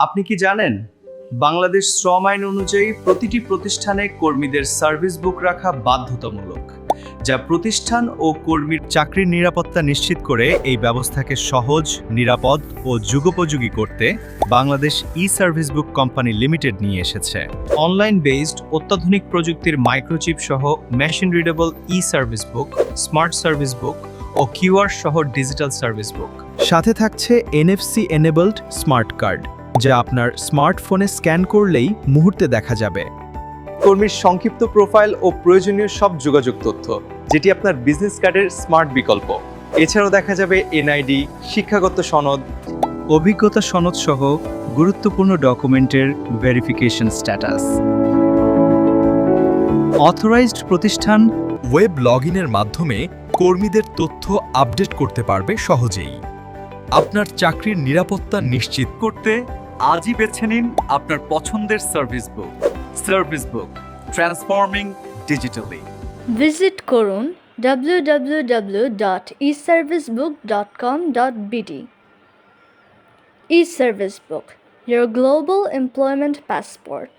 আপনি কি জানেন বাংলাদেশ শ্রম আইন অনুযায়ী প্রতিটি প্রতিষ্ঠানে কর্মীদের সার্ভিস বুক রাখা বাধ্যতামূলক, যা প্রতিষ্ঠান ও কর্মীর চাকরির নিরাপত্তা নিশ্চিত করে এই ব্যবস্থাকে সহজ, নিরাপদ ও যুগোপযোগী করতে বাংলাদেশ ই-সার্ভিস বুক কোম্পানি লিমিটেড নিয়ে এসেছে অনলাইন বেসড অত্যাধুনিক প্রযুক্তির মাইক্রোচিপ সহ মেশিন রিডেবল ই-সার্ভিস বুক, স্মার্ট সার্ভিস বুক ও কিউআর সহ ডিজিটাল সার্ভিস বুক। সাথে থাকছে এনএফসি এনেবলড স্মার্ট কার্ড, যা আপনার স্মার্টফোনে স্ক্যান করলেই মুহূর্তে দেখা যাবে। কর্মীর সংক্ষিপ্ত প্রোফাইল ও প্রয়োজনীয় সব যোগাযোগ তথ্য, যেটি আপনার বিজনেস কার্ডের স্মার্ট বিকল্প। এছাড়াও দেখা যাবে এনআইডি, শিক্ষাগত সনদ, অভিজ্ঞতা সনদ সহ গুরুত্বপূর্ণ ডকুমেন্টের ভেরিফিকেশন স্ট্যাটাস। অথরাইজড প্রতিষ্ঠান ওয়েব লগইনের মাধ্যমে কর্মীদের তথ্য আপডেট করতে পারবে সহজেই। আপনার চাকরির নিরাপত্তা নিশ্চিত করতে আজই বেছে নিন আপনার পছন্দের service book. Service book, transforming digitally. Visit করুন www.eservicebook.com.bd। eService Book, your global employment passport.